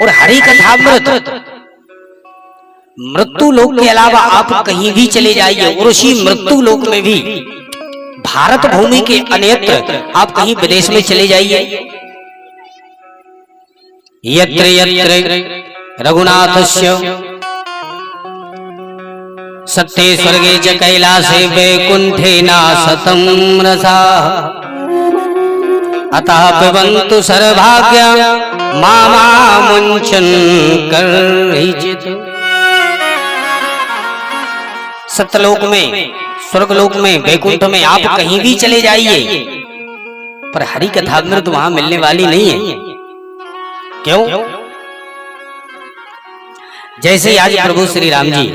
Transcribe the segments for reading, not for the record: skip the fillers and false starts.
और हरि कथामृत मृत्यु लोक के अलावा आप कहीं भी चले जाइए और उसी मृत्यु लोक में भी भारत भूमि के अन्यत्र आप कहीं विदेश में चले जाइए, यत्र यत्र रघुनाथस्य सत्ये स्वर्गे च कैलासे वैकुंठे नासतं रसाः अतः पिबन्तु सर्वभाग्या मामुञ्चन् कर्हिचित्। सत्यलोक में, स्वर्गलोक में, वैकुंठ में आप कहीं भी चले जाइए पर हरि कथामृत वहां मिलने वाली नहीं है। क्यों? जैसे आज प्रभु श्री राम जी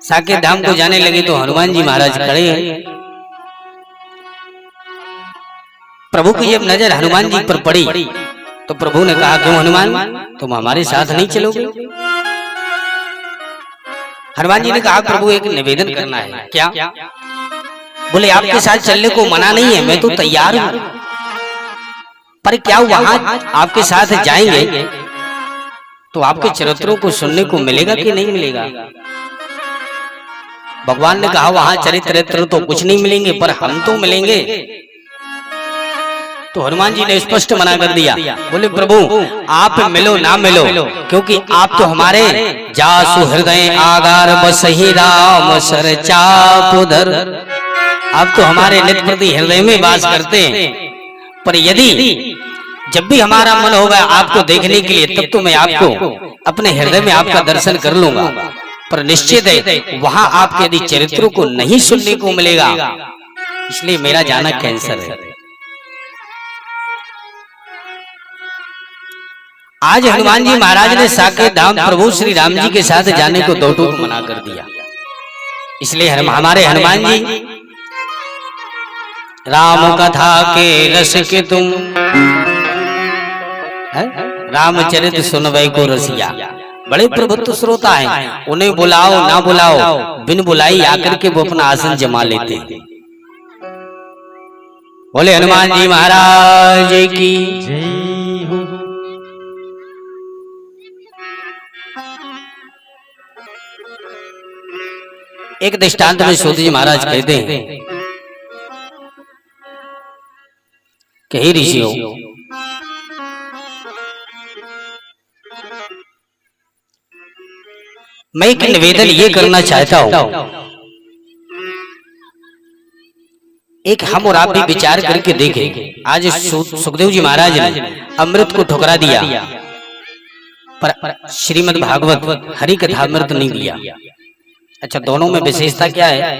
साकेत धाम को जाने लगे तो हनुमान जी महाराज खड़े हैं। प्रभु की जब नजर हनुमान जी पर पड़ी तो प्रभु ने कहा, क्यों हनुमान, तुम हमारे साथ नहीं चलोगे? हनुमान जी ने कहा, प्रभु एक निवेदन करना है। क्या? बोले आपके साथ चलने को मना नहीं है, मैं तो तैयार हूं, पर क्या वहां आपके साथ जाएंगे तो आपके चरित्रों को सुनने को मिलेगा कि नहीं मिलेगा? भगवान ने कहा, वहां चरित्र तो कुछ नहीं मिलेंगे पर हम तो मिलेंगे। तो हनुमान जी ने स्पष्ट मना कर दिया। बोले प्रभु आप मिलो ना मिलो, क्योंकि आप तो हमारे जासु हृदय आगार बसहि राम सर चाप उधर, आप तो हमारे नित्य प्रति हृदय में वास करते हैं। पर यदि जब भी हमारा मन होगा आपको देखने के लिए, तब तो मैं आपको अपने हृदय में आपका दर्शन कर लूंगा, पर निश्चित है वहां आपके यदि चरित्रों को नहीं सुनने को मिलेगा, इसलिए मेरा जाना कैंसर है। आज हनुमान जी महाराज ने साकेत धाम प्रभु श्री राम जी के साथ जाने को दो टूक मना कर दिया। इसलिए हमारे हनुमान जी राम कथा के रस के तुम रामचरित सुनवै को रसिया, बड़े प्रभुत्व श्रोता हैं, उन्हें बुलाओ ना बुलाओ बिन बुलाई आकर के वो अपना आसन जमा लेते हैं। बोले हनुमान जी महाराज की जय हो। एक दृष्टांत में सूत जी महाराज कहते हैं कि हे ऋषियों, मैं एक निवेदन ये करना चाहता हूं, एक हम और आप भी विचार करके देखें। आज सुखदेव जी महाराज ने अमृत को ठुकरा दिया पर श्रीमद् भागवत हरि कथामृत नहीं दिया। अच्छा, दोनों में विशेषता क्या है?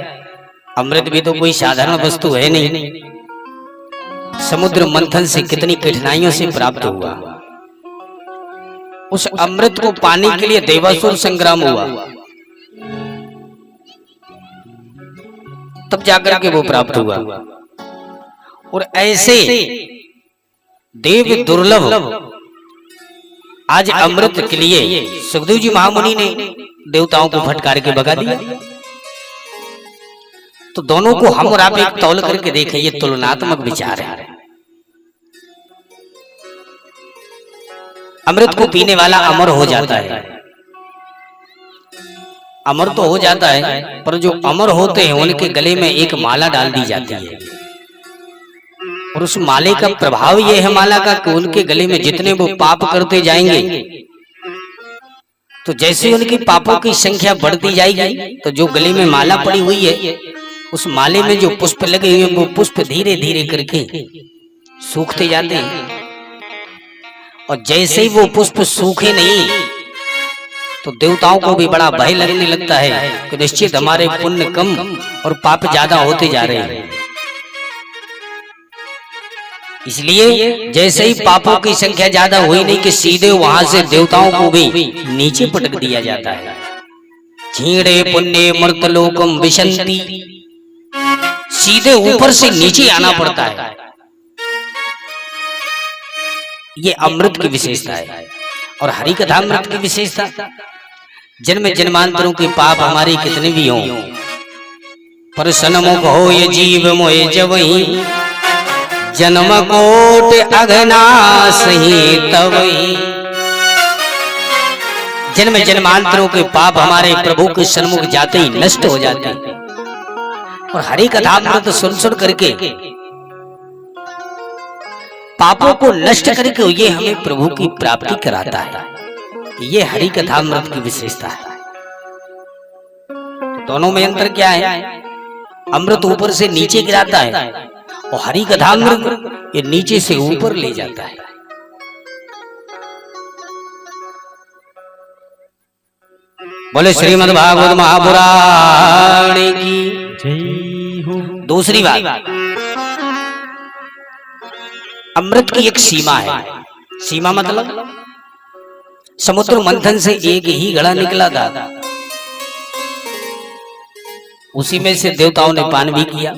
अमृत भी तो कोई साधारण वस्तु है नहीं, समुद्र मंथन से कितनी कठिनाइयों से प्राप्त हुआ। उस अमृत को पाने के लिए देवासुर संग्राम हुआ, तब जाकर के वो प्राप्त हुआ। और ऐसे देव दुर्लभ आज अमृत के लिए सुखदेव जी महामुनि ने देवताओं को फटकार के भगा दिया। तो दोनों को हम और आप एक तौल करके देखें, ये तुलनात्मक विचार है। अमृत को पीने वाला अमर हो जाता है, अमर तो हो जाता है, पर जो अमर होते हैं उनके गले में एक माला डाल दी जाती है और उस माले का प्रभाव यह है माला का कि उनके गले में जितने वो पाप करते जाएंगे तो जैसे उनके पापों की संख्या बढ़ती जाएगी तो जो गले में माला पड़ी हुई है उस माले में जो पुष्प लगे हुए वो पुष्प धीरे धीरे करके सूखते जाते हैं। और जैसे ही वो पुष्प सूखे नहीं तो देवताओं को भी बड़ा भय लगने लगता है कि निश्चित हमारे पुण्य कम और पाप ज्यादा होते जा रहे हैं। इसलिए जैसे ही पापों की संख्या ज्यादा हुई नहीं कि सीधे वहां से देवताओं को भी नीचे पटक दिया जाता है। छीणे पुण्य मर्तलोकम विशंति, सीधे ऊपर से नीचे आना पड़ता है। ये अमृत की विशेषता है। और हरि कथामृत की विशेषता, जन्म जन्मांतरों के पाप हमारे कितने भी हों पर सन्मुख हो ये जीव मोहे जवही, जन्म कोट अघनास ही तवही। जन्म जन्मांतरों के पाप हमारे प्रभु के सन्मुख जाते ही नष्ट हो जाते हैं। और हरि कथामृत सुन सुन करके पापों को नष्ट करके ये हमें प्रभु की प्राप्ति कराता है। ये हरि कथामृत की विशेषता है। दोनों में अंतर क्या है? अमृत ऊपर से नीचे गिराता है और हरि कथामृत ये नीचे से ऊपर ले जाता है। बोले श्रीमद् भागवत महापुराण की जय हो। दूसरी बात, अमृत की एक सीमा है। सीमा मतलब समुद्र मंथन से एक ही घड़ा निकला था, उसी में से देवताओं ने पान भी किया।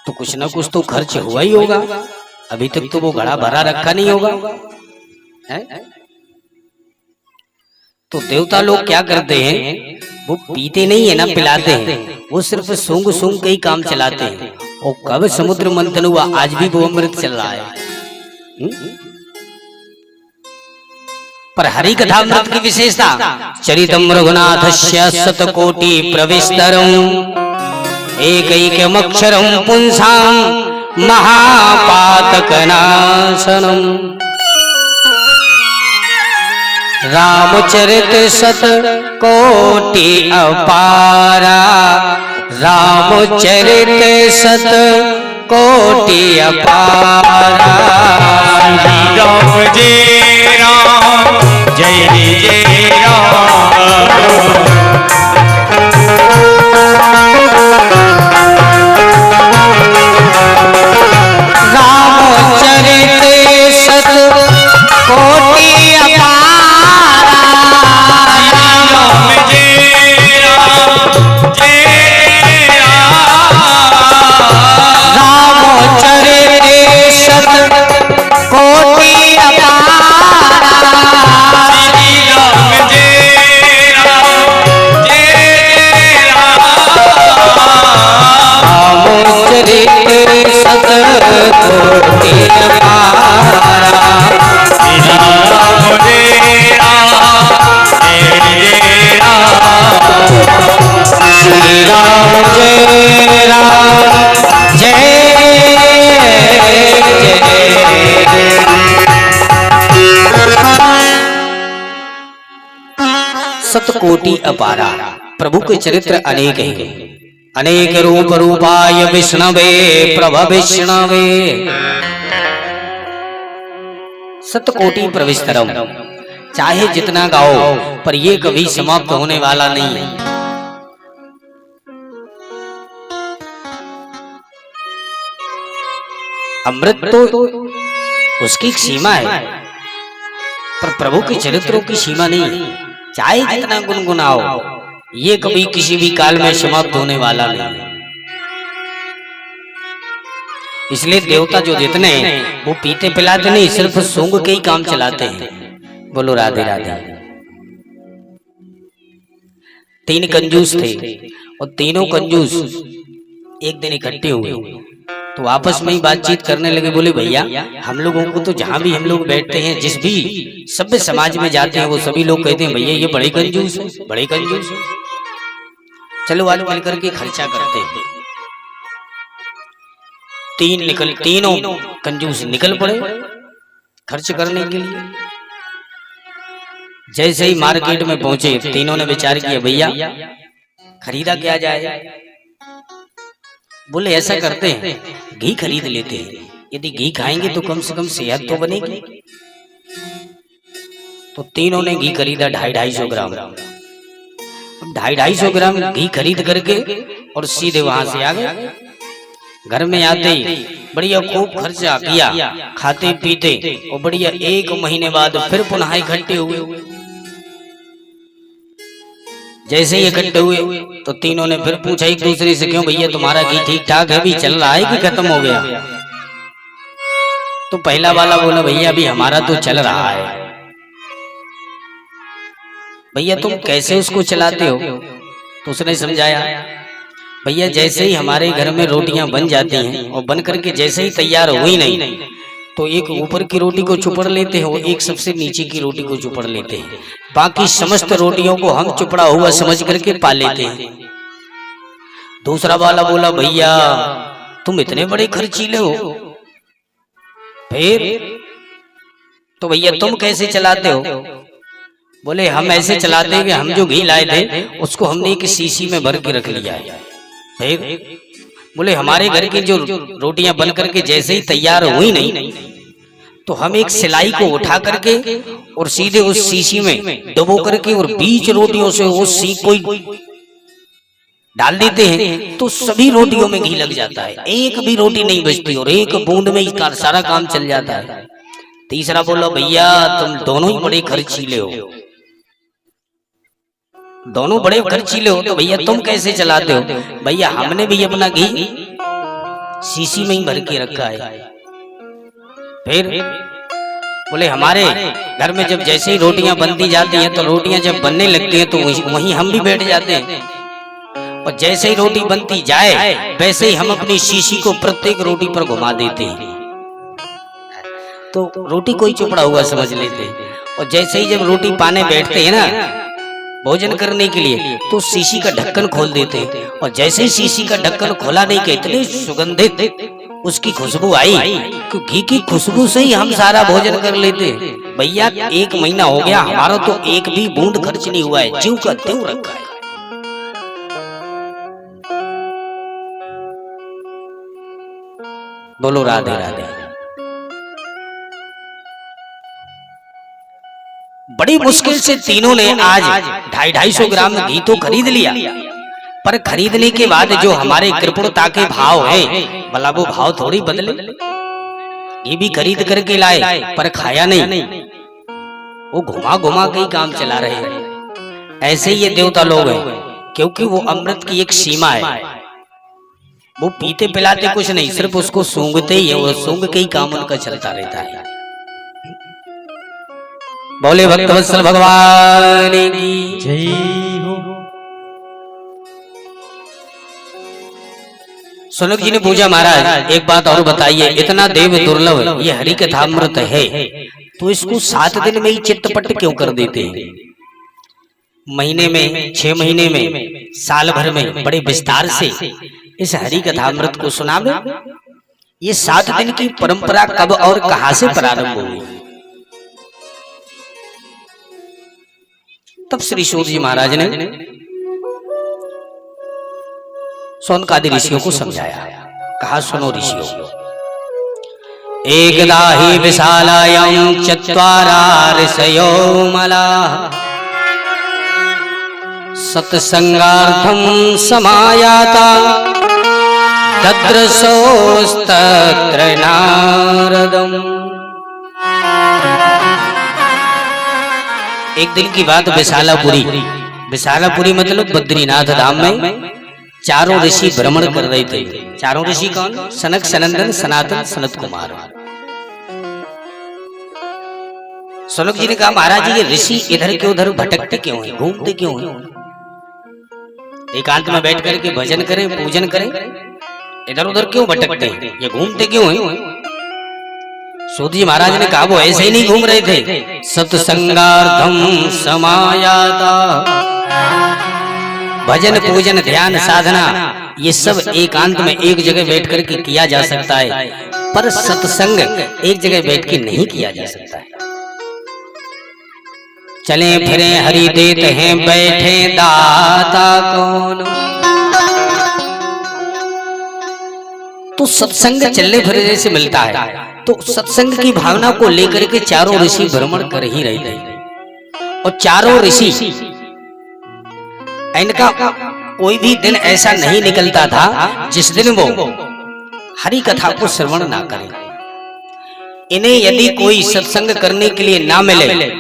तो कुछ ना कुछ तो खर्च हुआ ही होगा। अभी तक तो वो घड़ा भरा रखा नहीं होगा है? तो देवता लोग क्या करते हैं, वो पीते नहीं है ना, पिलाते हैं। वो सिर्फ सूंघ सूंघ के ही काम चलाते हैं। और कब समुद्र मंथन हुआ, आज भी वो अमृत चल रहा है। पर हरि कथामृत की विशेषता, चरितम रघुनाथस्य शतकोटि प्रविस्तरम् एकैकमक्षरं पुंसां महापातकनाशनम्। रामचरित शत कोटि अपारा, रामचरित शत कोटि अपारा। राम जय राम जय जय राम। रामचरित शत कोटि अपारा, राम जय राम जय राम। रामचरित शत कोटि अपारा, राम जय राम जय राम। रामचरित शत कोटि अपारा। राम जय राम जय राम। श्री राम जय राम जय शतकोटि अपारा। प्रभु के चरित्र अनेक हैं। अनेक रूप रूपाय विष्णवे प्रभ विष्णवे शतकोटि प्रविस्तरम। चाहे जितना गाओ पर ये कभी समाप्त होने वाला नहीं है। अमृत तो उसकी एक सीमा है, पर प्रभु के चरित्रों की सीमा नहीं है। चाहे जितना गुनगुनाओ ये कभी किसी भी काल में समाप्त होने वाला नहीं है। इसलिए देवता जो जितने वो पीते पिलाते नहीं, सिर्फ सूंघ के ही काम चलाते हैं। बोलो राधे राधे। तीन कंजूस थे और तीनों कंजूस एक दिन इकट्ठे हुए तो आपस में ही बातचीत करने लगे। बोले भैया, हम लोगों को तो जहां भी हम लोग बैठते हैं, जिस भी सभ्य समाज में जाते हैं, वो सभी लोग कहते हैं भैया ये बड़े कंजूस है, बड़े कंजूस है। चलो आज मिलकर के खर्चा करते हैं। तीनों कंजूस निकल पड़े खर्च करने के लिए। जैसे ही मार्केट में पहुंचे, तीनों ने विचार किया भैया खरीदा क्या जाए। बोले ऐसा करते हैं, घी खरीद लेते हैं। यदि घी खाएंगे तो कम से कम सेहत तो बनेगी। तो तीनों ने घी खरीदा 250 ग्राम। 250 ग्राम घी खरीद करके और सीधे वहां से आ गए। घर में आते ही बढ़िया खूब खर्चा किया, खाते पीते, और बढ़िया 1 महीने बाद फिर पुनः इकट्ठे हुए। जैसे ही इकट्ठे हुए तो तीनों ने फिर पूछा एक दूसरे से, क्यों भैया तुम्हारा घी ठीक ठाक है, अभी चल रहा है कि खत्म हो गया। तो पहला वाला बोला भैया अभी हमारा तो चल रहा है। भैया तुम कैसे उसको चलाते हो? तो उसने समझाया भैया जैसे ही हमारे घर में रोटियां बन जाती हैं और बन करके जैसे ही तैयार हुई नहीं तो एक ऊपर की रोटी को चुपड़ लेते हैं और एक सबसे नीचे की रोटी को चुपड़ लेते हैं, बाकी समस्त रोटियों को हम चुपड़ा हुआ समझ करके पा लेते हैं। दूसरा वाला बोला, भैया तुम इतने बड़े खर्चीले हो, फिर तो भैया तुम कैसे चलाते हो? बोले हम ऐसे चलाते हैं कि हम जो घी लाए थे उसको हमने एक शीशी में भर के रख लिया है। फिर बोले हमारे घर की जो रोटियां बन करके जैसे ही तैयार हुई नहीं तो हम एक सिलाई को उठा करके और सीधे उस शीशी में डुबो करके और बीच रोटियों से उस सीख को डाल देते हैं तो सभी रोटियों में घी लग जाता है, एक भी रोटी नहीं बचती और एक बूंद में ही सारा काम चल जाता है। तीसरा बोला, भैया तुम दोनों ही बड़े खर्चीले हो, दोनों बड़े खर्चीले हो, तो भैया तुम कैसे चलाते हो? भैया हमने भी अपना घी शीशी में ही भर के रखा है। फिर बोले हमारे घर में जब जैसे ही रोटियां बनती जाती हैं तो रोटियां जब बनने लगती हैं तो वहीं हम भी बैठ जाते हैं और जैसे ही रोटी बनती जाए वैसे ही हम अपनी शीशी को प्रत्येक रोटी पर घुमा देते हैं तो रोटी कोई चुपड़ा हुआ समझ लेते हैं। और जैसे ही जब रोटी पाने बैठते हैं ना भोजन करने के लिए तो शीशी का ढक्कन खोल देते हैं और जैसे ही शीशी का ढक्कन खोला नहीं कि इतनी सुगंधित उसकी खुशबू आई कि घी की खुशबू से ही हम सारा भोजन कर लेते हैं। भैया 1 महीना हो गया हमारा तो एक भी बूंद खर्च नहीं हुआ है, ज्यों का त्यों रखा है। बोलो राधे राधे। बड़ी मुश्किल से तीनों ने आज 250-250 ग्राम घी तो खरीद लिया, पर खरीदने के बाद जो हमारे कृपणता के भाव हैं भला वो भाव थोड़ी बदले। ये भी खरीद करके लाए पर खाया नहीं, वो घुमा घुमा के ही काम चला रहे हैं। ऐसे ही ये देवता लोग हैं, क्योंकि वो अमृत की एक सीमा है, वो पीते पिलाते कुछ नहीं, सिर्फ उसको सूंघते ही है, वो सूंघ के ही काम उनका चलता रहता है। बोले भक्तवत्सल भगवान की जय हो। सुनक जी ने पूछा, महाराज एक बात और बताइए, इतना देव दुर्लभ ये हरि कथामृत है तो इसको 7 दिन में ही चित्तपट क्यों कर देते हैं? महीने में, 6 महीने में, साल भर में बड़े विस्तार से इस हरि कथामृत को सुनावे। ये 7 दिन की परंपरा कब और कहां से प्रारंभ हुई? तब श्री सूत जी महाराज ने सौनकादि ऋषियों को समझाया, कहा सुनो ऋषियों, एकदा हि विशालायां चत्वारा ऋषयो मलाः सत्संगार्थं समायाता दद्रशोस्तत्र नारदम्। एक दिन की बात, विशालापुरी मतलब बद्रीनाथ धाम में 4 ऋषि भ्रमण कर रहे थे। 4 ऋषि कौन? सनक, सनंदन, सनातन, सनत कुमार। सनक जी ने कहा, महाराज ये ऋषि इधर के उधर भटकते क्यों हैं, घूमते क्यों हैं? एकांत में बैठ करके भजन करें, पूजन करें, इधर उधर क्यों भटकते हैं, ये घूमते क्यों हैं? सूत जी महाराज ने कहा, वो ऐसे ही नहीं घूम रहे थे, सत्संगार्थम समायाता। भजन, पूजन, ध्यान, साधना ये सब एकांत में एक जगह बैठ करके किया जा सकता है, पर सत्संग एक जगह बैठ के नहीं किया जा सकता है। चले फिरे हरि देते हैं, बैठे दाता कौन। तो सत्संग चलने फिरने से मिलता है, तो सत्संग की भावना को लेकर के 4 ऋषि भ्रमण कर ही रहे थे। और 4 ऋषि, इनका कोई भी दिन ऐसा नहीं निकलता था जिस दिन वो हरि कथा को श्रवण ना करें। इन्हें यदि कोई सत्संग करने के लिए ना मिले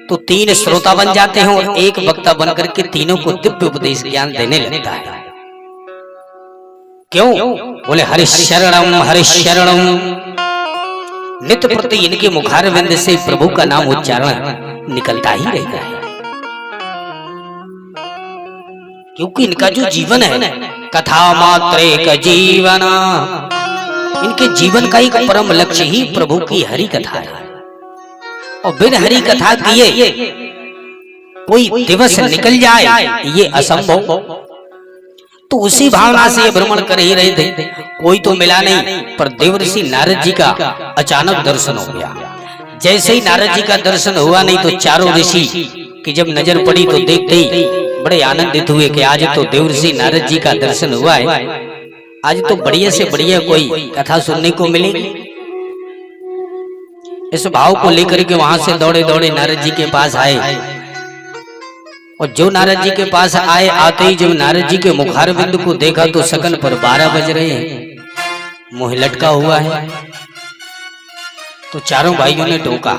तो 3 श्रोता बन जाते हैं और एक वक्ता बनकर के तीनों को दिव्य उपदेश ज्ञान देने लगता है। क्यों? बोले हरिशरणम हरिशरणम, नित्य प्रति इनके मुखारविंद से प्रभु का नाम उच्चारण निकलता ही रहता है, क्योंकि इनका जो जीवन है कथा मात्रे का जीवन इनके जीवन का एक परम लक्ष्य ही प्रभु की हरि कथा है, और बिन हरि कथा किए कोई दिवस निकल जाए ये असंभव। तो उसी भावना से ये भ्रमण कर ही रहे थे, कोई तो मिला नहीं, पर देवर्षि नारद जी का अचानक दर्शन हो गया। जैसे ही नारद जी का दर्शन हुआ, नहीं तो चारों ऋषि की जब नजर पड़ी तो देखते ही बड़े आनंदित हुए कि आज तो देवर्षि नारद जी का दर्शन हुआ है, आज तो बढ़िया से बढ़िया कोई कथा सुनने को मिलेगी। इस भाव को लेकर के वहां से दौड़े दौड़े नारद जी के पास आए, और जो नारद जी के पास आए, आते ही जब नारद जी के मुखारविंद को देखा तो सकन पर 12 बज रहे हैं, मुंह लटका हुआ है। तो चारों भाइयों ने टोका,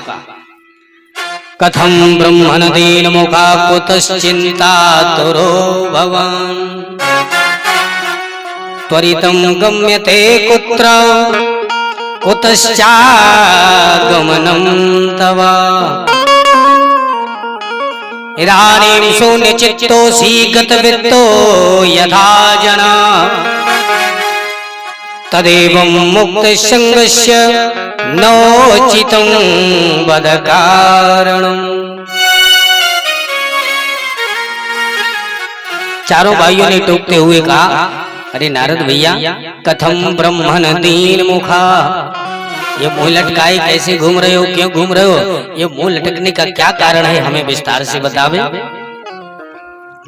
कथम ब्रह्मण दीन मुखा कुतश्चिंता तुरो भवान त्वरितं गम्यते कुत्र कुतश्चागमनं तव इदानीं शून्यचित्तोऽसि गतवित्तो यथा जना तदेवं मुक्तसंगस्य नोचितं वद कारणम्। चारों भाइयों ने टोकते हुए कहा, अरे नारद भैया, कथम ब्रह्मण दीन मुखा, ये मुंह लटकाए कैसे घूम रहे हो, क्यों घूम रहे हो, ये मुंह लटकने का क्या कारण है, हमें विस्तार से बतावे।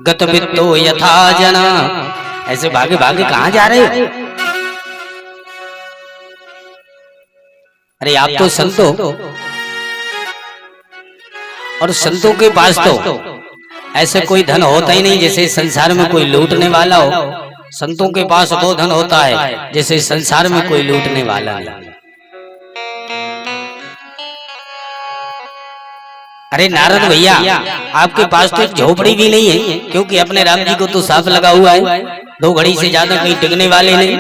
गतवित्तो यथा जना, ऐसे भागे भागे कहाँ जा रहे हो? अरे आप तो संत हो, और संतों के पास तो ऐसे कोई धन होता ही नहीं जैसे संसार में कोई लूटने वाला हो। संतों के पास वो धन होता है जैसे संसार में कोई लूटने वाला नहीं। अरे नारद भैया, आपके पास तो एक झोपड़ी भी नहीं है, क्योंकि अपने राम जी को तो साफ लगा हुआ है, 2 घड़ी से ज्यादा कहीं टिकने वाले नहीं,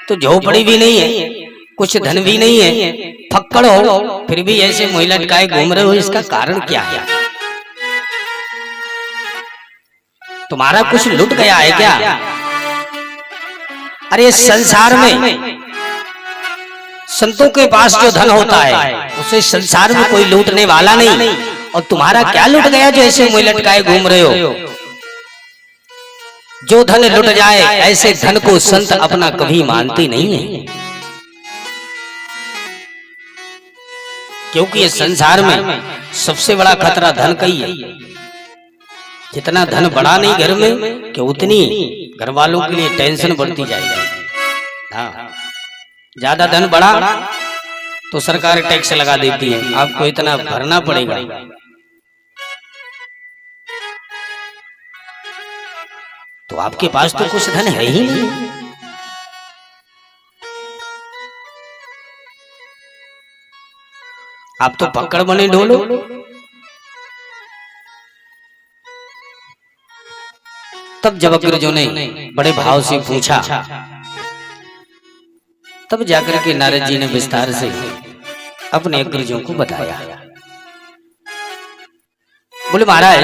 तो झोपड़ी भी नहीं है, कुछ धन भी नहीं है, फक्कड़ हो, फिर भी ऐसे मुंह लटकाए घूम रहे हो, इसका कारण क्या है? तुम्हारा कुछ लुट गया है क्या? अरे संसार में संतों के पास जो धन होता है उसे संसार में कोई लूटने वाला नहीं, और तुम्हारा क्या लुट गया जो ऐसे मुंह लटकाए घूम रहे हो? जो धन लुट जाए ऐसे धन को संत अपना कभी मानते नहीं है, क्योंकि ये संसार में सबसे बड़ा खतरा धन का ही है। जितना धन बढ़ा नहीं घर में कि उतनी घर वालों के लिए टेंशन बढ़ती जाएगी। हाँ, ज्यादा धन बढ़ा तो सरकार टैक्स लगा देती है, आपको इतना भरना पड़ेगा। तो आपके पास तो कुछ धन है ही नहीं, आप तो पकड़ बने ढोलो। तब जब अग्रजों ने बड़े भाव से पूछा, तब जाकर के नारद जी ने विस्तार से अपने अग्रजों को बताया। बोले महाराज,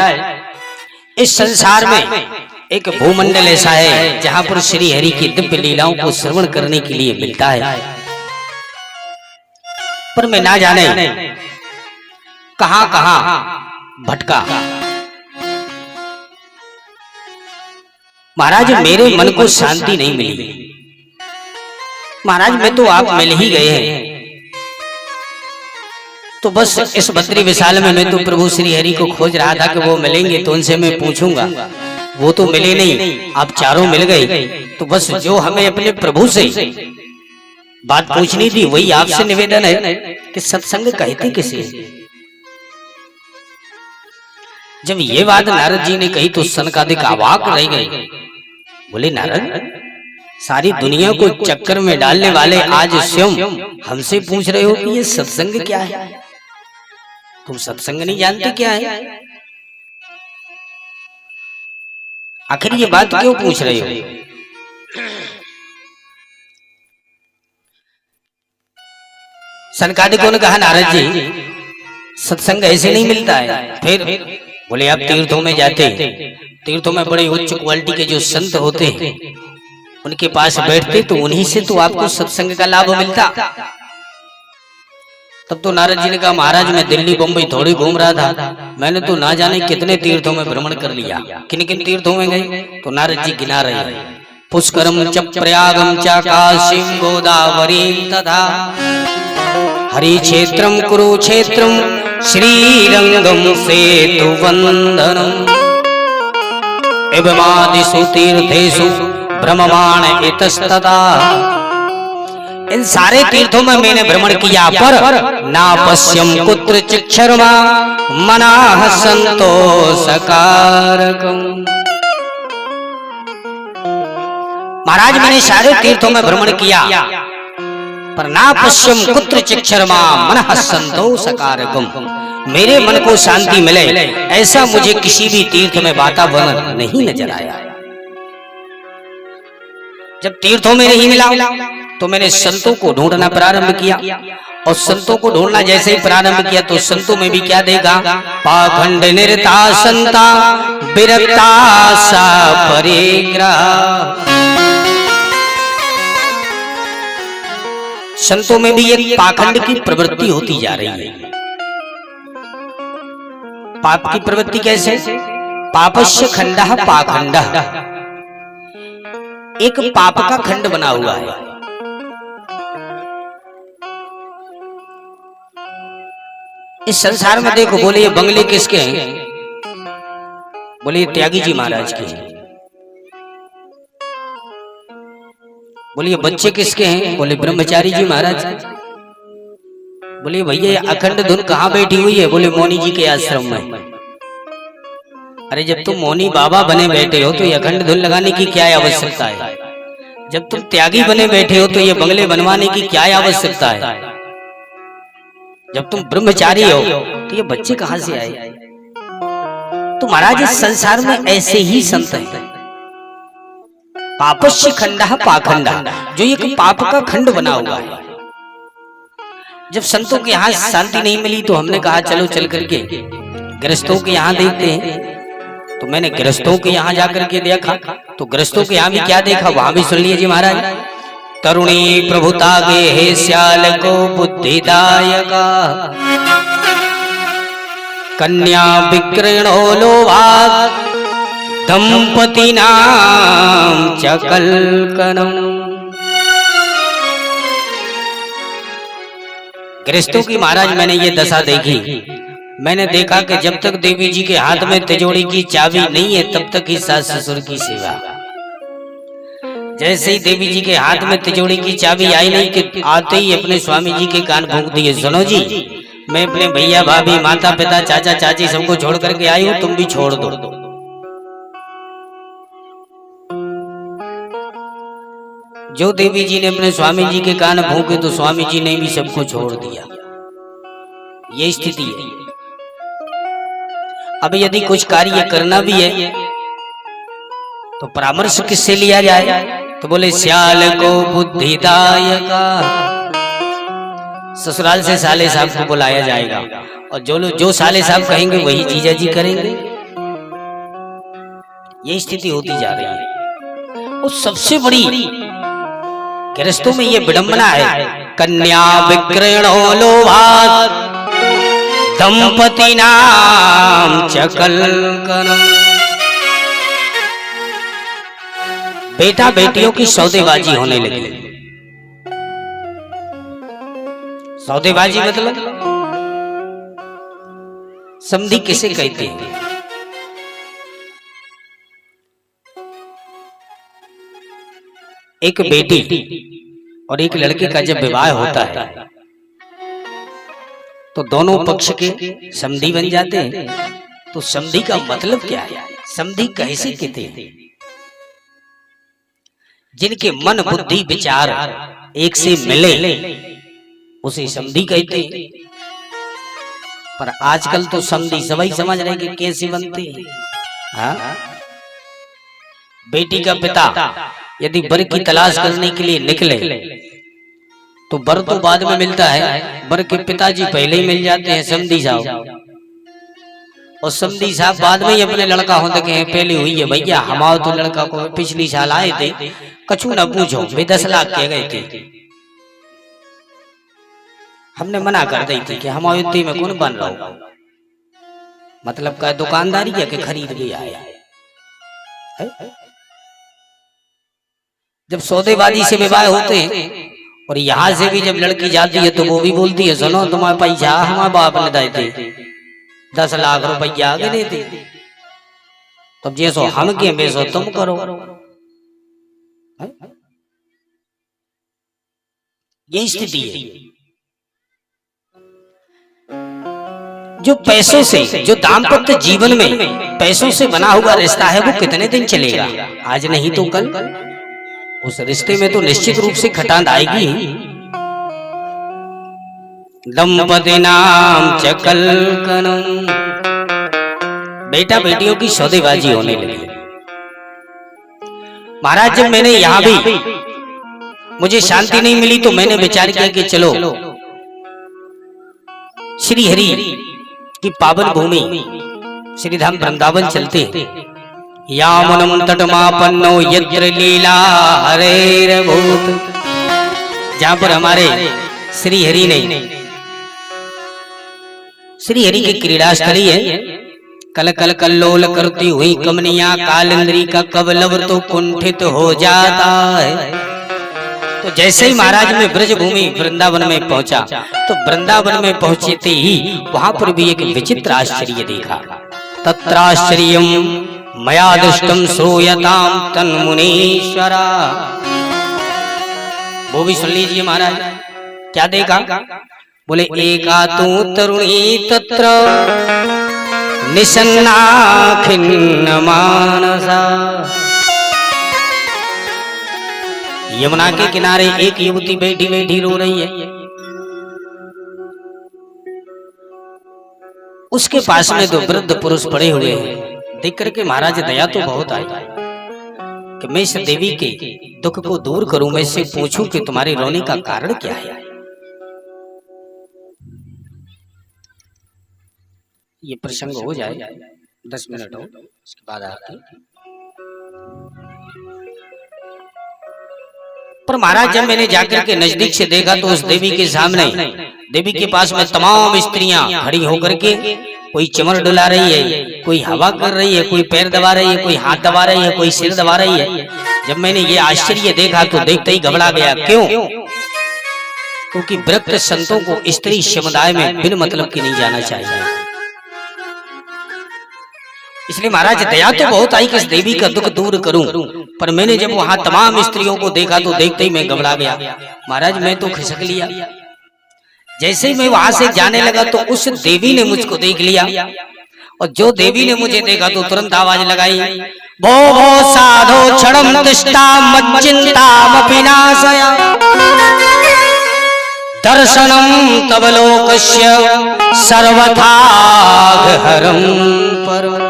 इस संसार में एक भूमंडल ऐसा है जहां पर श्री हरि की दिव्य लीलाओं को श्रवण करने के लिए मिलता है, पर मैं ना जाने कहां कहां भटका। महाराज, मेरे मन को शांति नहीं मिली। महाराज, मैं तो आप मिल ही गए हैं, तो बस इस बद्री विशाल में मैं तो प्रभु श्री हरि को खोज रहा था कि वो मिलेंगे तो उनसे मैं पूछूंगा, वो तो मिले नहीं, आप चारों मिल गए। तो बस जो हमें अपने प्रभु से बात पूछनी थी वही आपसे निवेदन है कि सत्संग कहते किसे। जब ये बात नारद जी ने कही तो सनकादिक अवाक रह गए। बोले नारद, सारी दुनिया को चक्कर में डालने वाले आज स्वयं हमसे पूछ रहे हो कि ये सत्संग क्या है? तुम सत्संग नहीं जानते क्या है? आखिर ये बात क्यों पूछ रहे हो? सनकादिकों ने कहा, नारद जी, सत्संग ऐसे नहीं मिलता है। फिर बोले, आप तीर्थों में जाते, तीर्थों में बड़े उच्च क्वालिटी के जो संत होते हैं उनके पास बैठते तो उन्हीं से तो आपको सत्संग का लाभ मिलता। तब तो नारद जी ने कहा महाराज मैं दिल्ली बम्बई थोड़ी घूम रहा था, मैंने तो ना जाने कितने तीर्थों में भ्रमण कर लिया। किन किन तीर्थों में गए? तो नारद जी गिना रहे हैं, पुष्करम च प्रयागम च काशीम गोदावरीम तथा हरि क्षेत्रम कुरुक्षेत्रम श्रीरंगम सेतुवंदनम एवमादिषु तीर्थेषु ब्रह्ममाण इतस्तदा। इन सारे तीर्थों में मैंने भ्रमण किया पर ना पश्यम कुत्र चिक्षरमा मनाह संतोषकारकम। महाराज मैंने सारे तीर्थों में भ्रमण किया पर ना पश्यम कुत्र चिक्षरमा मनः संतोषकारकम। मेरे मन को शांति मिले ऐसा मुझे किसी भी तीर्थ में वातावरण नहीं नजर आया। जब तीर्थों में नहीं मिला तो मैंने संतों को ढूंढना प्रारंभ किया और संतों को ढूंढना जैसे ही प्रारंभ किया तो संतों में भी क्या देखा? पाखंड निरता संता विरक्ता सा परिग्रह। संतों में भी एक पाखंड की प्रवृत्ति होती जा रही है। पाप की प्रवृत्ति कैसे? पापस्य खंडः पाखंडः, एक पाप का खंड बना हुआ है। इस संसार में देखो, बोले ये बंगले किसके हैं? बोले ये त्यागी जी महाराज के हैं। बोले ये बच्चे किसके हैं? बोले ब्रह्मचारी जी महाराज। बोले भैया ये अखंड धुन कहाँ बैठी हुई है? बोले मौनी जी के आश्रम में। अरे जब तुम मौनी बाबा बने बैठे हो तो ये अखंड धुन लगाने की क्या आवश्यकता है? जब तुम त्यागी बने बैठे हो तो ये बंगले बनवाने की क्या आवश्यकता है? जब तुम ब्रह्मचारी हो तो ये बच्चे कहां से आए? तो महाराज इस संसार में ऐसे ही संत हैं। पापस्य खंडः पाखंडः, जो एक पाप का खंड बना हुआ है। जब संतों के यहाँ शांति नहीं मिली तो हमने कहा चलो चल करके गृहस्थों के यहाँ देखते हैं। तो मैंने गृहस्थों के यहाँ जाकर के देखा तो गृहस्थों के यहाँ भी क्या देखा वहां भी सुन लीजिए महाराज। तरुणी प्रभुता गे हे श्याल को बुद्धिदायका कन्या विक्रयणो लोभात् दंपति नाम चकलकनम। गृहस्थों की महाराज मैंने ये दशा देखी। मैंने देखा कि जब तक देवी जी के हाथ में तिजोरी की चाबी नहीं है तब तक ही सास ससुर की सेवा। जैसे ही देवी जी के हाथ में तिजोरी की चाबी आई नहीं कि आते ही अपने स्वामी जी के कान फूंक दिए, सुनो जी मैं अपने भैया भाभी माता पिता चाचा चाची सबको छोड़ करके आई हूं, तुम भी छोड़ दो। जो देवी जी ने अपने स्वामी जी के कान फूंके तो स्वामी जी ने भी सबको छोड़ दिया। ये स्थिति है। अब यदि कुछ कार्य करना भी है तो परामर्श किससे लिया जाए? तो बोले श्याल को बुद्धिदायका। ससुराल से साले साहब को बुलाया जाएगा और जो साले साहब कहेंगे वही जीजा जी करेंगे। ये स्थिति होती जा रही है। और सबसे बड़ी गृहस्थों में ये विडंबना है, कन्या विक्रयणो लोभात् दंपति नाम चकलकनम। बेटा बेटियों की सौदेबाजी होने लगी। सौदेबाजी मतलब समधी किसे कहते हैं? एक बेटी और एक लड़के का जब विवाह होता है तो दोनों पक्ष के समधी बन जाते हैं। तो समधी का मतलब क्या है? समधी कैसे कहते हैं? जिनके मन बुद्धि विचार एक से मिले उसे समधी कहते हैं। पर आजकल तो समधी सभी समझ रहे कि कैसे बनते हैं। हाँ? बेटी का पिता यदि वर की तलाश करने के लिए निकले तो वर तो बाद में मिलता है, वर के पिताजी पहले ही मिल जाते हैं समधी साहब। और समधी साहब बाद में ही अपने लड़का होते के पहले हुई है भैया हमारे तो लड़का को पिछली साल आए थे कछु न पूछो वे 10 लाख के गए थे। हमने मना कर दी थी कि हम अयोध्या में कौन बन रहा हो, मतलब का दुकानदारी है कि खरीद के आया है? जब सौदेबाजी से विवाह होते हैं और यहाँ से भी जब लड़की जाती है तो वो भी बोलती है सुनो तुम्हारे पैसा हमारे बाप ने दिए थे 10 लाख रुपया आगे देते, तब जैसो हम के बेसो तुम करो। ये स्थिति है। जो पैसों से जो दाम्पत्य जीवन में पैसों से बना हुआ रिश्ता है वो कितने दिन चलेगा, आज नहीं तो कल उस रिश्ते में तो निश्चित रूप से खटांड आएगी। दंपति नाम चकल कनम, बेटा बेटियों की सौदेबाजी होने लगी। महाराज जब मैंने यहां भी मुझे शांति नहीं मिली तो मैंने विचार किया कि चलो श्री हरि की पावन भूमि श्रीधाम वृंदावन चलते। यामुनम तटमापन्नो यत्र लीला हरेर भूत, जहां पर हमारे श्री हरि ने श्री हरि की क्रीड़ा स्थली है। कल कल कल्लोल करती हुई कमनिया कालिंद्री का कवलव तो कुंठित हो जाता है। तो जैसे ही महाराज में ब्रज भूमि वृंदावन में पहुंचा तो वृंदावन में पहुंचते ही वहां पर भी एक विचित्र आश्चर्य देखा। तत्राश्चर्यम मया दृष्टम श्रूयताम तन्मुनीश्वरा, वो भी सुन लीजिए महाराज क्या देखा। बोले एका तो तरुणी तत्र निसन्ना खिन्न मानसा, यमुना के किनारे एक युवती बैठी बैठी रो रही है। उसके पास में 2 वृद्ध पुरुष पड़े हुए हैं। देख करके महाराज दया तो बहुत आई कि मैं इस देवी के दुख को दूर करूं, मैं इससे पूछूं कि तुम्हारे रोने का कारण क्या है। ये प्रसंग हो जाए 10 मिनट हो उसके बाद आते। पर महाराज जब मैंने जाकर के नजदीक से देखा तो उस देवी के सामने देवी के पास में तमाम स्त्रियां खड़ी होकर के कोई चमर डुला रही है, कोई हवा कर रही है, कोई पैर दबा रही है, कोई हाथ दबा रही है, कोई सिर दबा रही है। जब मैंने ये आश्चर्य देखा तो देखते ही घबरा गया। क्यों? क्योंकि वृत्त संतों को स्त्री समुदाय में बिन मतलब की नहीं जाना चाहिए। इसलिए महाराज दया तो बहुत आई कि इस देवी का दुख दूर करूं, पर मैंने जब वहां तमाम स्त्रियों को देखा तो देखते ही मैं घबरा गया। महाराज मैं तो खिसक लिया। जैसे ही मैं वहां से जाने लगा तो उस देवी ने मुझको देख लिया, और जो देवी ने मुझे देखा तो तुरंत आवाज लगाई, भो भो साधो क्षणम तिष्ठा मच्चिंताम विनाशया दर्शनम तव लोकस्य सर्वथा हरम परम।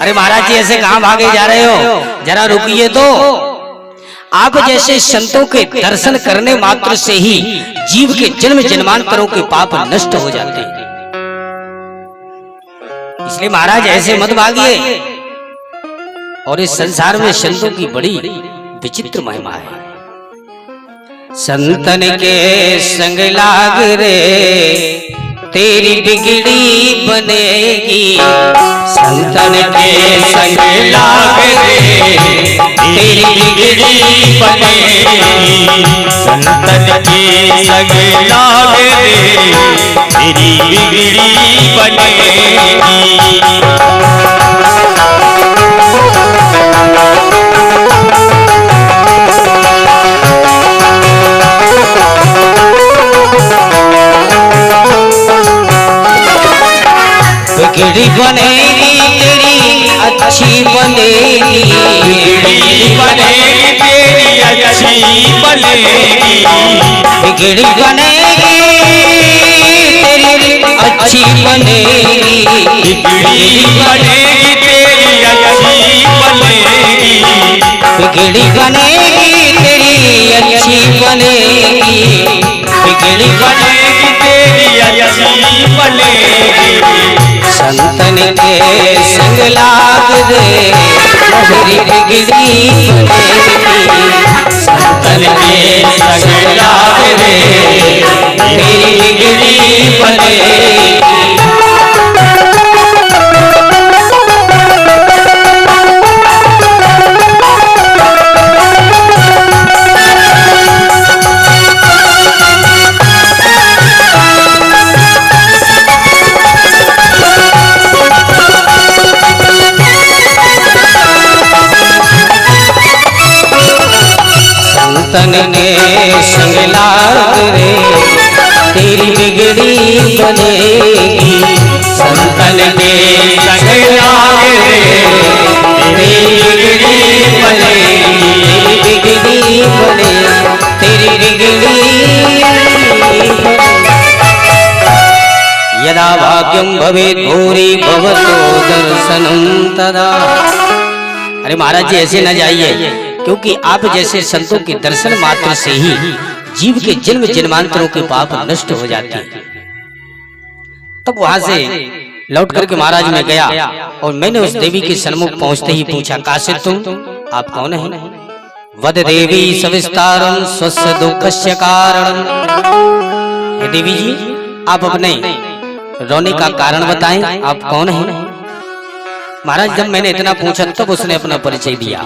अरे महाराज जी ऐसे कहां भागे जा रहे हो, जरा रुकिए तो। आप जैसे संतों के दर्शन करने मात्र से ही जीव के जन्म जन्मांतरों के पाप नष्ट हो जाते हैं। इसलिए महाराज ऐसे मत भागिए। और इस संसार में संतों की बड़ी विचित्र महिमा है। संतन के संग लाग रे तेरी बिगड़ी बनेगी, संतन के संग लाग रे तेरी बिगड़ी बनेगी, संतन के संग लाग रे तेरी बिगड़ी बनेगी। बिगड़ी बनेगी तेरी अच्छी बनेगी, बिगड़ी बनेगी तेरी अच्छी बनेगी, बिगड़ी बनेगी तेरी अच्छी बनेगी, बिगड़ी बनेगी तेरी अच्छी बनेगी, बिगड़ी बनेगी तेरी अच्छी बनेगी, बिगड़ी बनेगी तेरी अच्छी बनेगी। संतन के संग लाग रे तेरी बिगड़ी बनेगी। संतन के संग लाग रे तेरी बिगड़ी बनेगी। संतन के संग लाग रे तेरी बिगड़ी बनेगी। संतन के संग लाग रे तेरी बिगड़ी बनेगी। बिगड़ी बने तेरी बिगड़ी यदा भाग्यम भवेत् भूरि भवतो दर्शनम तदा। अरे महाराज जी ऐसे न जाइए, क्योंकि आप जैसे संतों के दर्शन मात्र से ही जीव के जन्म जन्मांतरों के पाप नष्ट हो जाते हैं। तब वहां से लौट करके महाराज मैं गया और मैंने उस देवी के सन्मुख पहुंचते ही पूछा, कासे तुम, आप कौन है? वद देवी सविस्तारम स्वस्य दुःखस्य कारणम। हे देवी जी, आप अपने रोने का कारण बताएं, आप कौन हैं? महाराज जब मैंने इतना पूछा तब उसने अपना परिचय दिया।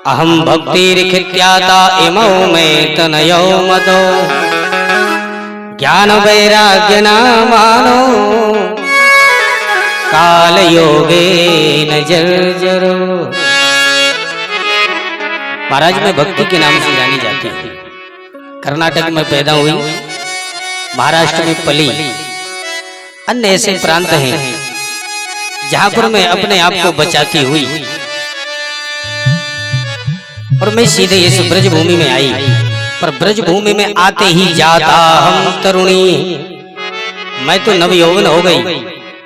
अहम भक्तिर्खित्याता इमौ मे तनयो मदो ज्ञान वैराग्य नामानो काल योगेन जर्जरो। महाराज मैं भक्ति के नाम से जानी जाती हूँ। कर्नाटक में पैदा हुई, महाराष्ट्र में पली, अन्य ऐसे प्रांत हैं जहां पर मैं अपने आप को बचाती हुई और मैं सीधे इस ब्रज भूमि में आई। पर ब्रज भूमि में आते ही जाता हम तरुणी, मैं तो नवयौवन हो गई,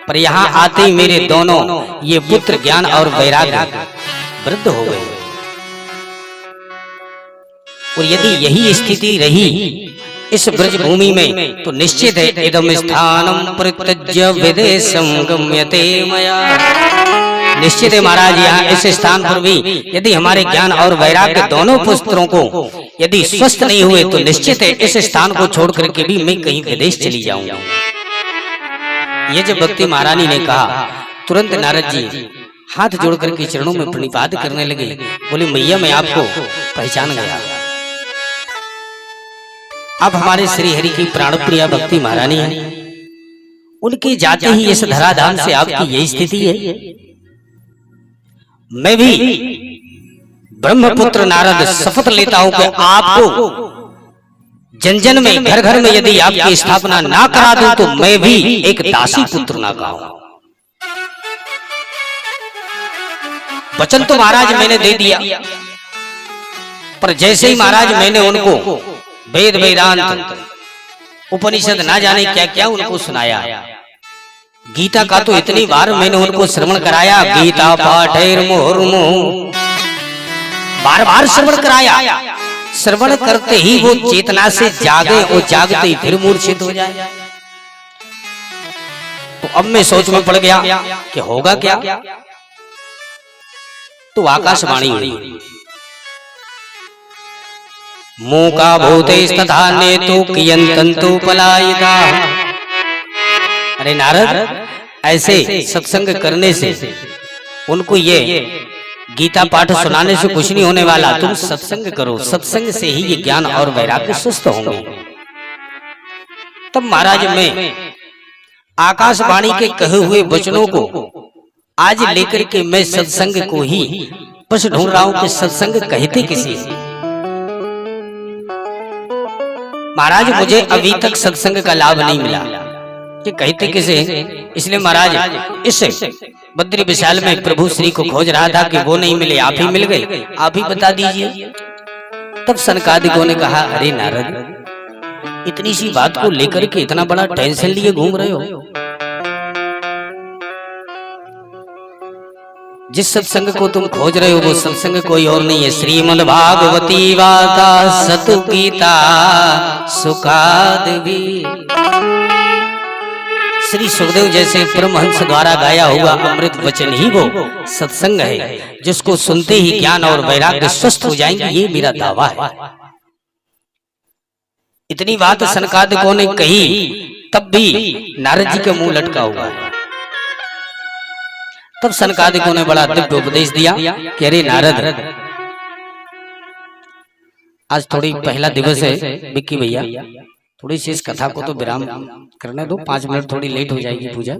पर यहाँ आते ही मेरे दोनों ये पुत्र ज्ञान और वैराग्य वृद्ध हो गए। और यदि यही स्थिति रही इस ब्रज भूमि में तो निश्चित है इदम स्थानम परित्यज्य विदेशम गम्यते मया। निश्चित है महाराज यहाँ इस स्थान पर भी यदि हमारे ज्ञान और वैराग्य दोनों पुत्रों को यदि स्वस्थ नहीं हुए तो निश्चित है इस स्थान को छोड़ करके भी मैं कहीं विदेश चली जाऊंगा। ये जब भक्ति महारानी ने कहा, तुरंत नारद जी हाथ जोड़ करके चरणों में प्रणिपात करने लगे। बोले, मैया मैं आपको पहचान गया, अब हमारे श्री हरि की प्राणप्रिया भक्ति महारानी है। उनके जाते ही इस धराधाम से आपकी यही स्थिति है। मैं भी ब्रह्मपुत्र नारद शपथ लेता हूं कि आपको जन जन में घर घर में यदि आपकी स्थापना ना करा दूं तो मैं भी एक दासी पुत्र ना कहूं। वचन तो महाराज मैंने दे दिया, पर जैसे ही महाराज मैंने उनको वेद वेदांत उपनिषद ना जाने क्या क्या उनको सुनाया, गीता का तो इतनी बार मैंने उनको श्रवण कराया, गीता पाठेर मुहुर्मुहुः बार बार श्रवण कराया। श्रवण करते ही वो चेतना से जागे और जागते ही फिर मूर्छित हो जाए। तो अब मैं सोच में पड़ गया कि होगा क्या। तो आकाशवाणी हुई, मूका भूतेस्तथा नेतु कियंतन्तु पलायिता। अरे नारद, ऐसे सत्संग करने से उनको ये गीता पाठ सुनाने से कुछ नहीं होने वाला। तुम सत्संग करो, सत्संग से ही ये ज्ञान और वैराग्य सुस्त होंगे। तब महाराज में आकाशवाणी के कहे हुए वचनों को आज लेकर के मैं सत्संग को ही बस ढूंढ रहा हूं कि सत्संग कहते किसे। महाराज मुझे अभी तक सत्संग का लाभ नहीं मिला कि कहते किसे। इसलिए महाराज इस बद्री विशाल में प्रभु श्री को खोज रहा था कि वो नहीं मिले, आप ही मिल गए, आप ही बता दीजिए। तब सनकादिकों ने कहा, अरे नारद, इतनी सी बात को लेकर के इतना बड़ा टेंशन लिए घूम रहे हो। जिस सत्संग को तुम खोज रहे हो वो सत्संग कोई और नहीं है, श्रीमद् भागवती वार्ता सतु गीता सुखादि। श्री सुखदेव जैसे परमहंस द्वारा गाया हुआ अमृत वचन ही वो सत्संग है, जिसको सुनते ही ज्ञान और वैराग्य स्वस्थ हो जाएंगे, ये मेरा दावा है। इतनी बात सनकादिकों ने कही, तब भी नारद जी का मुंह लटका हुआ है। तब सनकादिकों ने बड़ा दिव्य उपदेश दिया कि अरे नारद, आज थोड़ी पहला दिवस है विक्की भैया, थोड़ी सी इस कथा को तो विराम करने दो, 5 मिनट थोड़ी लेट हो जाएगी पूजा,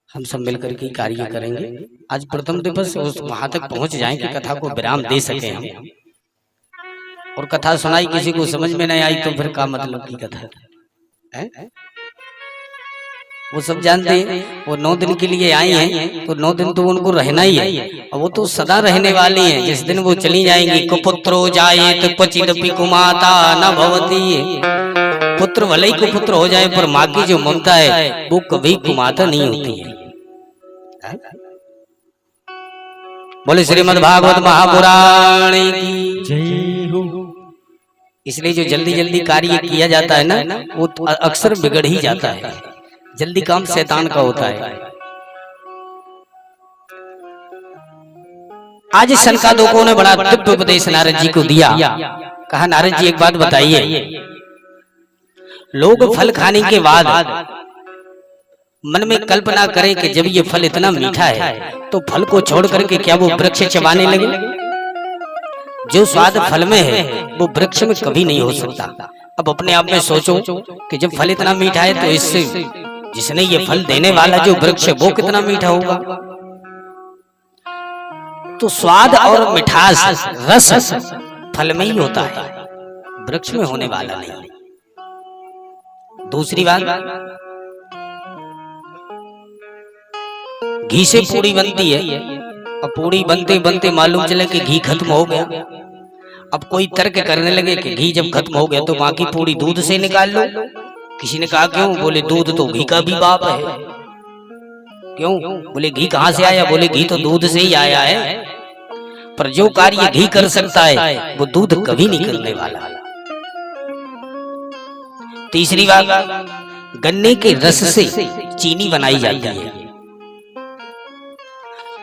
हम सब मिलकर के कार्य करेंगे। आज प्रथम दिवस वहां तक पहुंच जाए कि कथा को विराम दे सके हम। और कथा सुनाई किसी को समझ में नहीं आई तो फिर क्या मतलब की कथा है? वो सब जानते हैं, वो 9 दिन के लिए आई हैं, तो 9 दिन तो उनको रहना ही है, और वो तो सदा रहने वाली हैं। जिस दिन वो चली जाएंगी, कुपुत्रो जायेत क्वचिदपि कुमाता न भवति, पुत्र भले ही कुपुत्र हो जाए पर माँ की जो ममता है वो कभी कुमाता नहीं होती है। बोले श्रीमद् भागवत महापुराण की जय हो। इसलिए जो जल्दी जल्दी कार्य किया जाता है ना, वो अक्सर बिगड़ ही जाता है। जल्दी काम शैतान का होता है। आज सनकादिकों ने बड़ा दिव्य उपदेश नारद जी को दिया। कहा नारद जी एक बात बताइए, लोग फल खाने के बाद मन में कल्पना करें कि जब ये फल इतना मीठा है तो फल को छोड़ करके क्या वो वृक्ष चबाने लगे? जो स्वाद फल में है वो वृक्ष में कभी नहीं हो सकता। अब अपने आप में सोचो कि जब फल इतना मीठा है तो इससे जिसने ये फल देने वाला जो वृक्ष है वो कितना मीठा होगा। तो स्वाद और मिठास रस फल में ही होता है, वृक्ष में होने वाला नहीं। दूसरी बात, घी से पूड़ी बनती है, अब पूड़ी बनते बनते मालूम चले कि घी खत्म हो गया। अब कोई तर्क करने लगे कि घी जब खत्म हो गया तो बाकी पूड़ी दूध से निकाल लो। किसी ने कहा क्यों? बोले दूध तो घी का भी बाप है। क्यों? बोले घी कहां से आया? बोले घी तो दूध से ही आया है, पर जो कार्य घी कर सकता है वो दूध कभी नहीं करने वाला। तीसरी बात, गन्ने के रस से चीनी बनाई जाती है।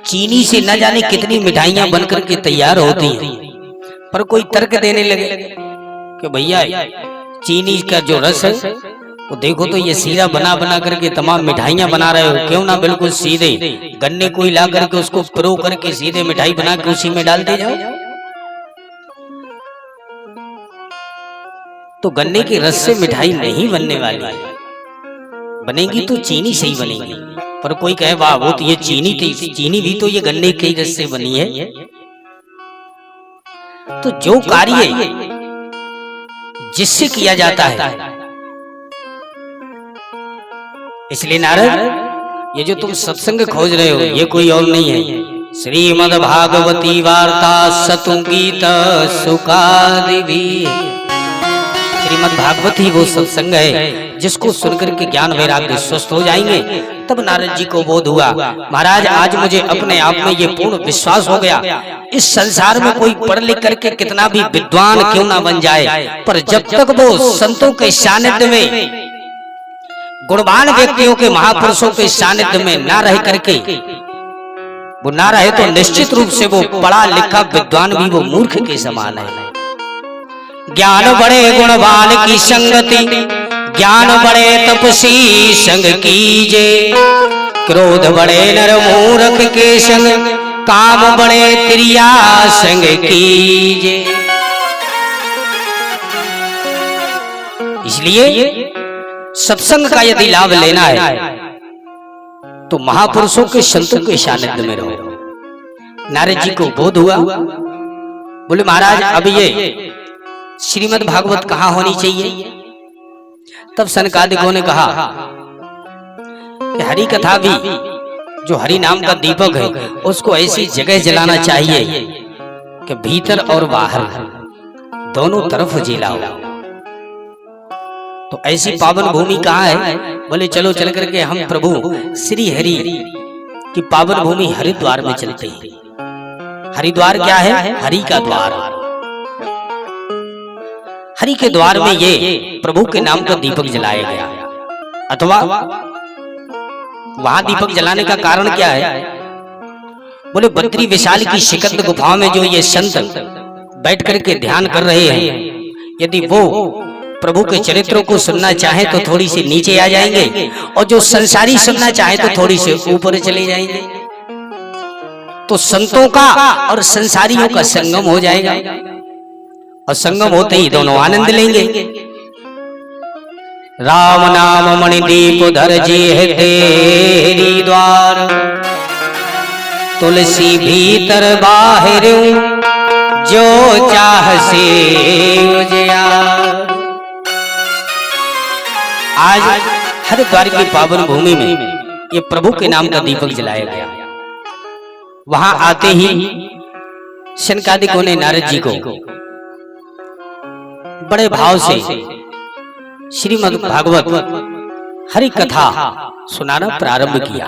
चीनी से न जाने कितनी मिठाइयां बनकर के तैयार होती हैं, पर कोई तर्क देने लगे कि भैया चीनी का जो रस है वो देखो तो ये सीधा बना बना करके तमाम मिठाइयां बना रहे हो, क्यों ना बिल्कुल सीधे गन्ने को हिला करके उसको प्रो करके सीधे मिठाई बना के उसी में डाल दे जाओ। तो गन्ने के रस से मिठाई नहीं बनने वाली है, बनेगी तो चीनी से ही बनेगी। पर कोई कहे वाह वो तो ये चीनी थी, चीनी भी तो ये गन्ने के रस से बनी है। तो जो कार्य जिससे किया जाता है, इसलिए नारद ये जो तुम सत्संग खोज रहे हो ये कोई और नहीं है, श्रीमद् भागवती वार्ता सतुगीत सुखादिवी। श्रीमद् भागवत ही वो सत्संग है जिसको सुनकर के ज्ञान वैराग्य स्वस्थ हो जाएंगे। तब नारद जी को बोध हुआ, महाराज आज मुझे अपने आप में ये पूर्ण विश्वास हो गया, इस संसार में कोई पढ़ लिख करके कितना भी विद्वान क्यों ना बन जाए, पर जब तक वो संतों के सानिध्य में, गुणवान व्यक्तियों के, महापुरुषों के सानिध्य में ना रह करके वो ना रहे तो निश्चित रूप से वो पढ़ा लिखा विद्वान भी वो मूर्ख के समान है। ज्ञान बड़े गुणवान की संगति, ज्ञान बड़े तपसी संग कीजे, क्रोध बड़े नर मूर्ख के संग, काम बड़े त्रिया संग कीजे। इसलिए सत्संग का यदि लाभ लेना है तो महापुरुषों के, संतों के सानिध्य में रहो। नारद जी को बोध हुआ, बोले महाराज अब ये श्रीमद् भागवत कहाँ होनी चाहिए? तब सनकादिकों ने कहा कि हरि कथा भी जो हरि नाम का दीपक है उसको ऐसी जगह जलाना चाहिए कि भीतर और बाहर दोनों तरफ जलाओ। तो ऐसी पावन भूमि कहाँ है? बोले चलो चल करके हम प्रभु श्री हरि की पावन भूमि हरिद्वार में चलते हैं। हरिद्वार क्या है? हरि का द्वार। हरि के द्वार में ये प्रभु के नाम का दीपक जलाया गया, अथवा वहां दीपक जलाने का कारण क्या है? बोले बद्री विशाल की सिकंद गुफाओं में जो ये संत बैठ करके ध्यान कर रहे हैं, यदि वो प्रभु के चरित्रों को सुनना चाहे तो थोड़ी सी नीचे आ जाएंगे, और जो संसारी सुनना चाहे तो थोड़ी सी ऊपर चले जाएंगे। तो संतों का और संसारियों का संगम हो जाएगा, और संगम होते ही दोनों आनंद लेंगे। राम नाम मणिदीप धर जी है तेरी द्वार, तुलसी भीतर बाहर जो चाह से उजियार। आज हरिद्वार की पावन भूमि में ये प्रभु के नाम का दीपक जलाया गया। वहां आते ही शनकादिकों ने नारद जी को बड़े भाव से श्रीमद् भागवत हरि कथा सुनाना प्रारंभ किया।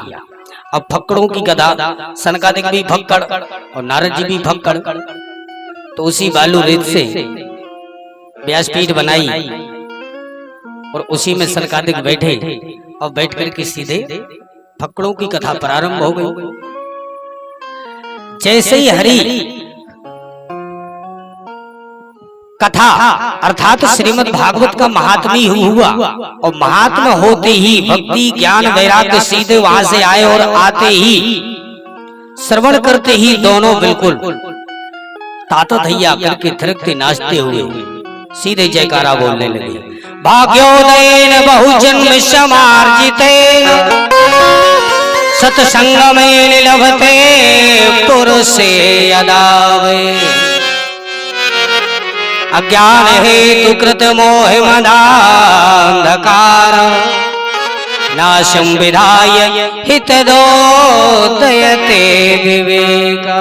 अब फक्कड़ों की गदा, शनकादिक भी फक्कड़ और नारद जी भी फक्कड़। तो उसी बालू रेत से व्यासपीठ बनाई और उसी में शनकादिक बैठे, और बैठ करके सीधे फक्कड़ों की कथा प्रारंभ हो गई। जैसे ही हरि कथा अर्थात श्रीमद् भागवत का महात्म्य हुआ, और महात्मा होते ही भक्ति ज्ञान वैराग्य सीधे वहां से आए, और आते ही श्रवण करते ही दोनों बिल्कुल ताता धैया करके थिरकते नाचते हुए सीधे जयकारा बोलने लगे। भाग्योदयेन बहुजन्म समार्जितेन सत्संगमेन लभते पुरुषे यदावे। अज्ञान हेतु कृत मोह मदांधकार नाशं विधाय हितदोदयते विवेका।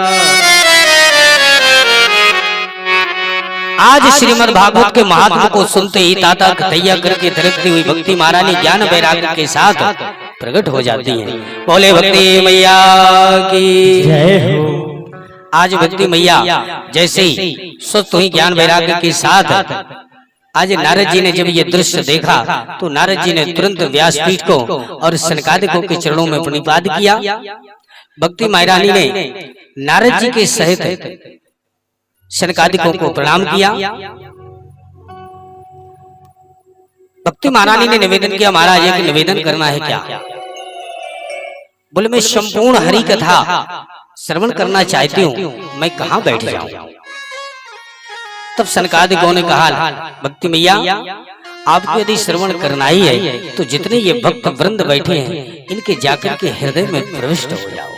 आज श्रीमद् भागवत के महात्मा को सुनते ही ताता धैया करके थिरकती हुई भक्ति महारानी ज्ञान वैराग्य के साथ प्रकट हो जाती है। बोले भक्ति मैया की जय हो। आज भक्ति मैया जैसे ही स्वस्थ हुई ज्ञान वैराग्य के साथ, आज नारद जी ने जब ये दृश्य देखा तो नारद जी ने तुरंत व्यासपीठ को और शनकादिकों के चरणों में प्रणिपात किया। भक्ति महारानी ने नारद जी के सहित शनकादिकों को प्रणाम किया। भक्ति महारानी ने निवेदन किया, महाराज एक निवेदन करना है क्या? बोले मैं संपूर्ण हरि कथा श्रवण करना चाहती हूँ, मैं कहाँ बैठ जाऊं? तब शनकादिकों ने कहा, भक्ति मैया आपको यदि श्रवण करना ही है तो जितने ये भक्त वृंद बैठे हैं इनके जाकर के हृदय में प्रविष्ट हो जाओ,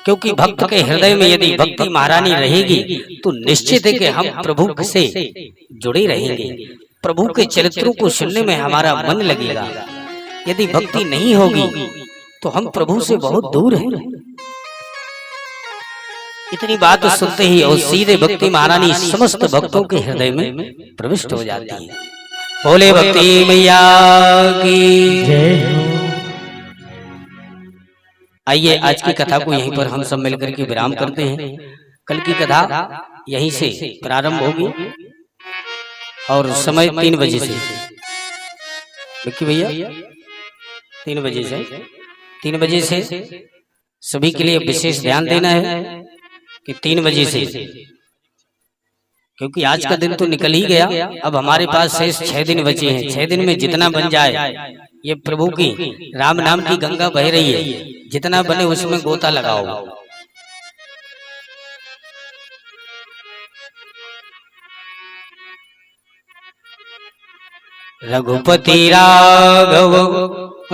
क्योंकि भक्त के हृदय में यदि भक्ति महारानी रहेगी तो निश्चित है कि हम प्रभु से जुड़े रहेंगे, प्रभु के चरित्रों को सुनने में हमारा मन लगेगा। यदि भक्ति नहीं होगी तो हम प्रभु से बहुत दूर हैं। इतनी बात सुनते ही और सीधे भक्ति महारानी समस्त भक्तों के हृदय में प्रविष्ट हो जाती है। बोले भक्ति मैया की जय हो। आइए आज की कथा को यहीं पर हम सब मिलकर के विराम करते हैं। कल की कथा यहीं से प्रारंभ होगी और समय 3 बजे से। विक्की भैया 3 बजे से सभी के लिए विशेष ध्यान देना है कि 3 बजे से, क्योंकि आज का दिन तो निकल ही गया। अब हमारे पास शेष 6 दिन बचे हैं। 6 दिन में जितना बन जाए, ये प्रभु की राम नाम की गंगा बह रही है, जितना बने उसमें गोता लगाओ। रघुपति राघव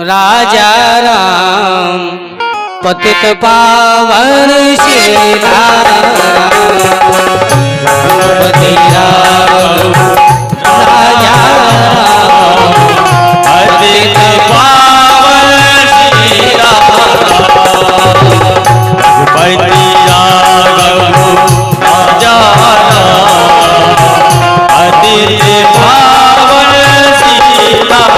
राजा राम पतित पावन श्री राम। रघुपति राघव राजा राम पतित पावन श्री राम। रघुपति राघव राजा राम पतित पावन श्री राम।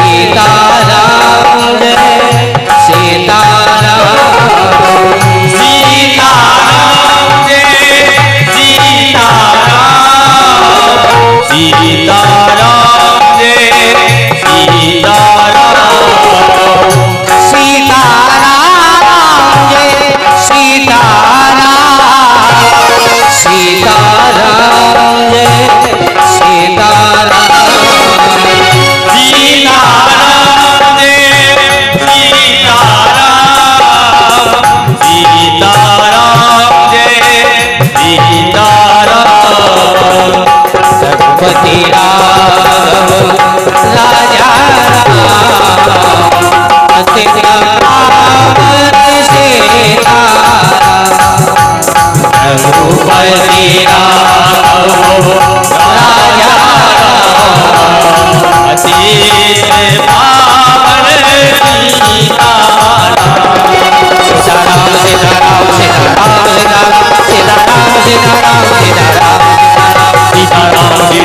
सीताराम जय सीताराम। रघुपति राघव राजा अतीत पावन सीताराम। सीताराम सीताराम सीताराम सीताराम सीताराम सीताराम सीताराम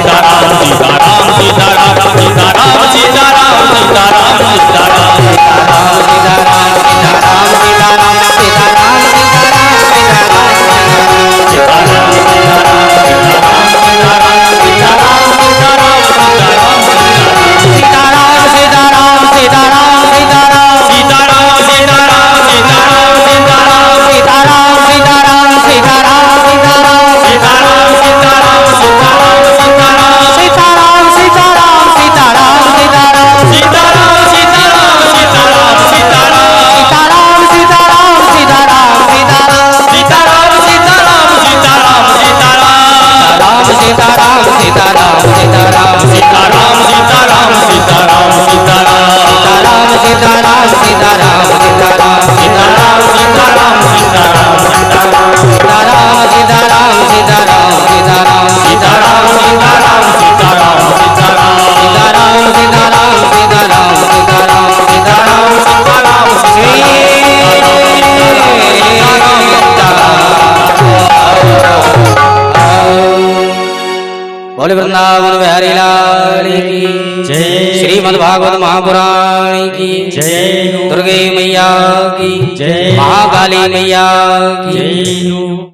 सीताराम सीताराम सीताराम सीताराम सीताराम सीताराम बोले वृंदावन बिहारी लाल की जय। श्रीमद् भागवत महापुराण की जय। दुर्गे मैया की जय। महाकाली मैया की जय।